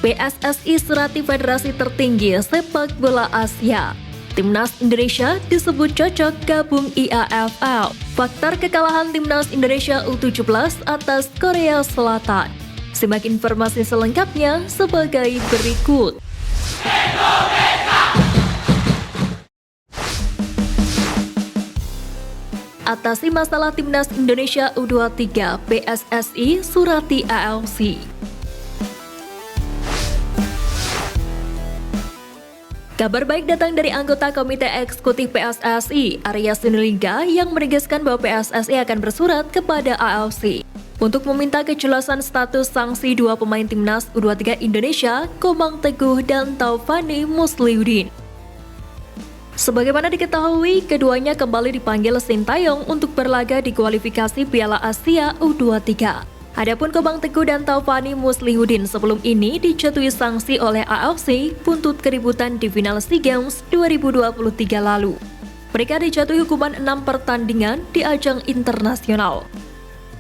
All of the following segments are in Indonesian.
PSSI surati Federasi Tertinggi Sepak Bola Asia. Timnas Indonesia disebut cocok gabung IAAF. Faktor kekalahan Timnas Indonesia U17 atas Korea Selatan. Simak informasi selengkapnya sebagai berikut. Atasi masalah Timnas Indonesia U23, PSSI surati AFC. Kabar baik datang dari anggota Komite Eksekutif PSSI, Arya Sinulinga, yang menegaskan bahwa PSSI akan bersurat kepada AFC untuk meminta kejelasan status sanksi dua pemain Timnas U23 Indonesia, Komang Teguh dan Taufani Musliuddin. Sebagaimana diketahui, keduanya kembali dipanggil Sintayong untuk berlaga di kualifikasi Piala Asia U23. Adapun Komang Teguh dan Taufani Musliuddin sebelum ini dijatuhi sanksi oleh AFC buntut keributan di final SEA Games 2023 lalu. Mereka dijatuhi hukuman 6 pertandingan di ajang internasional.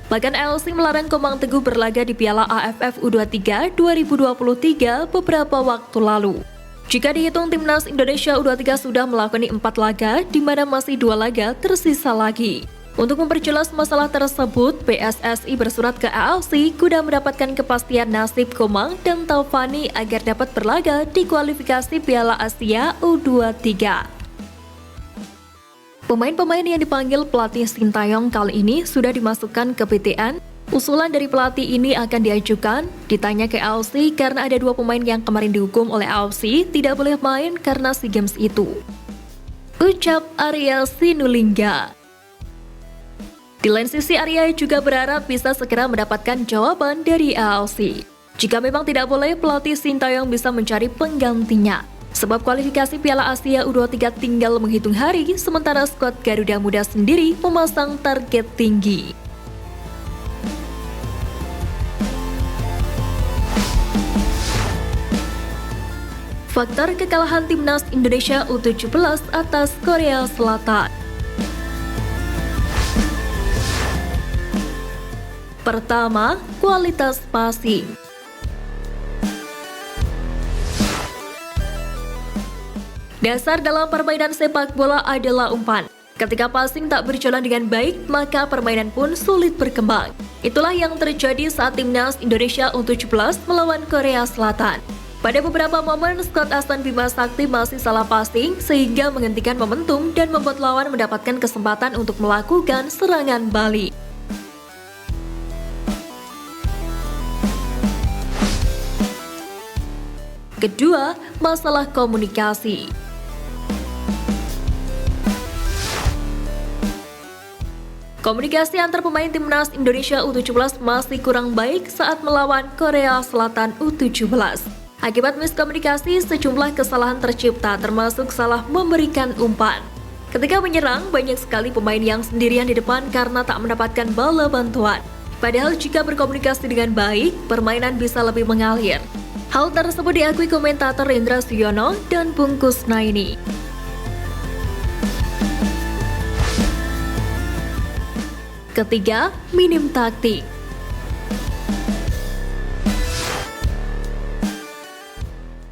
Bahkan AFC melarang Komang Teguh berlaga di Piala AFF U23 2023 beberapa waktu lalu. Jika dihitung, Timnas Indonesia U23 sudah melakoni 4 laga, di mana masih 2 laga tersisa lagi. Untuk memperjelas masalah tersebut, PSSI bersurat ke AFC guna mendapatkan kepastian nasib Komang dan Taufani agar dapat berlaga di kualifikasi Piala Asia U23. Pemain-pemain yang dipanggil pelatih Sintayong kali ini sudah dimasukkan ke PTN. Usulan dari pelatih ini akan diajukan, ditanya ke AFC karena ada 2 pemain yang kemarin dihukum oleh AFC tidak boleh main karena SEA Games itu. Ucap Arya Sinulinga. Di lain sisi, Arya juga berharap bisa segera mendapatkan jawaban dari AFC. Jika memang tidak boleh, pelatih Sintayong bisa mencari penggantinya. Sebab kualifikasi Piala Asia U23 tinggal menghitung hari, sementara skuad Garuda Muda sendiri memasang target tinggi. Faktor kekalahan Timnas Indonesia U17 atas Korea Selatan. Pertama, kualitas passing. Dasar dalam permainan sepak bola adalah umpan. Ketika passing tak berjalan dengan baik, maka permainan pun sulit berkembang. Itulah yang terjadi saat Timnas Indonesia U17 melawan Korea Selatan. Pada beberapa momen, skuad Ahsan Bima Sakti masih salah passing sehingga menghentikan momentum dan membuat lawan mendapatkan kesempatan untuk melakukan serangan balik. Kedua, masalah komunikasi. Komunikasi antar pemain Timnas Indonesia U17 masih kurang baik saat melawan Korea Selatan U17. Akibat miskomunikasi, sejumlah kesalahan tercipta termasuk salah memberikan umpan. Ketika menyerang, banyak sekali pemain yang sendirian di depan karena tak mendapatkan bala bantuan. Padahal jika berkomunikasi dengan baik, permainan bisa lebih mengalir. Hal tersebut diakui komentator Indra Suyono dan Bung Kusnaini. Ketiga, minim taktik.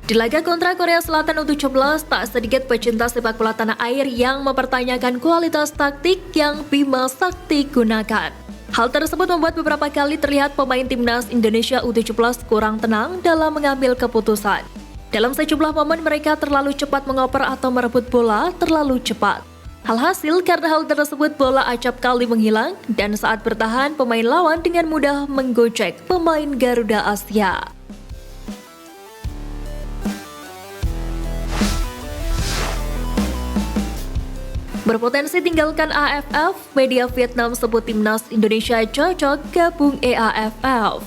Di laga kontra Korea Selatan U17, tak sedikit pecinta sepak bola tanah air yang mempertanyakan kualitas taktik yang Bima Sakti gunakan. Hal tersebut membuat beberapa kali terlihat pemain Timnas Indonesia U17 kurang tenang dalam mengambil keputusan. Dalam sejumlah momen mereka terlalu cepat mengoper atau merebut bola terlalu cepat. Alhasil karena hal tersebut bola acap kali menghilang dan saat bertahan pemain lawan dengan mudah menggocek pemain Garuda Asia. Berpotensi tinggalkan AFF, media Vietnam sebut Timnas Indonesia cocok gabung IAAF.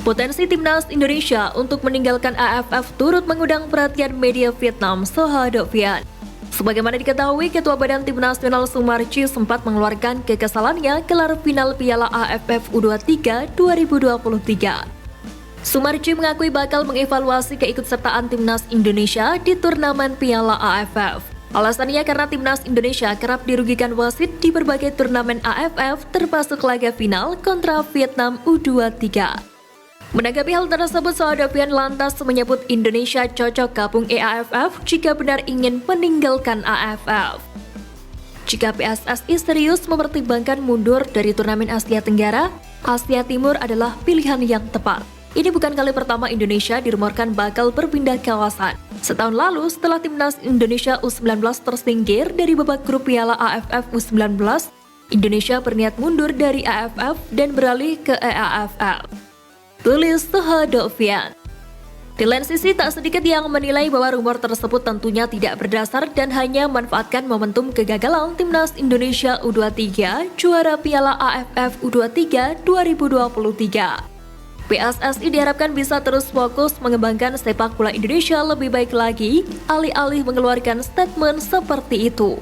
Potensi Timnas Indonesia untuk meninggalkan AFF turut mengundang perhatian media Vietnam Soha Dok Vian. Sebagaimana diketahui, Ketua Badan Tim Nasional Sumarji sempat mengeluarkan kekesalannya gelar final Piala AFF U23 2023. Sumarji mengakui bakal mengevaluasi keikutsertaan Timnas Indonesia di turnamen Piala AFF. Alasannya karena timnas Indonesia kerap dirugikan wasit di berbagai turnamen AFF termasuk laga final kontra Vietnam U23. Menanggapi hal tersebut, Sohadovian lantas menyebut Indonesia cocok gabung AFF jika benar ingin meninggalkan AFF. Jika PSSI serius mempertimbangkan mundur dari turnamen Asia Tenggara, Asia Timur adalah pilihan yang tepat. Ini bukan kali pertama Indonesia dirumorkan bakal berpindah kawasan. Setahun lalu, setelah timnas Indonesia U19 tersingkir dari babak grup Piala AFF U19, Indonesia berniat mundur dari AFF dan beralih ke EAFF. Tulis Sohadovian. Di lain sisi, tak sedikit yang menilai bahwa rumor tersebut tentunya tidak berdasar dan hanya memanfaatkan momentum kegagalan timnas Indonesia U23 juara Piala AFF U23 2023. PSSI diharapkan bisa terus fokus mengembangkan sepak bola Indonesia lebih baik lagi, alih-alih mengeluarkan statement seperti itu.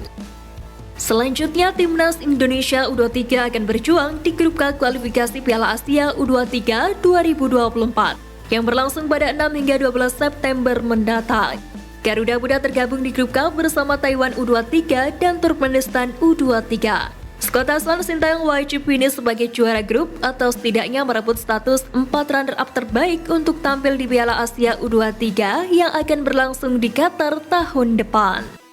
Selanjutnya, timnas Indonesia U23 akan berjuang di grup K kualifikasi Piala Asia U23 2024 yang berlangsung pada 6 hingga 12 September mendatang. Garuda Muda tergabung di grup K bersama Taiwan U23 dan Turkmenistan U23. Skuad asuhan Sintayong wajib finish sebagai juara grup atau setidaknya merebut status 4 runner-up terbaik untuk tampil di Piala Asia U23 yang akan berlangsung di Qatar tahun depan.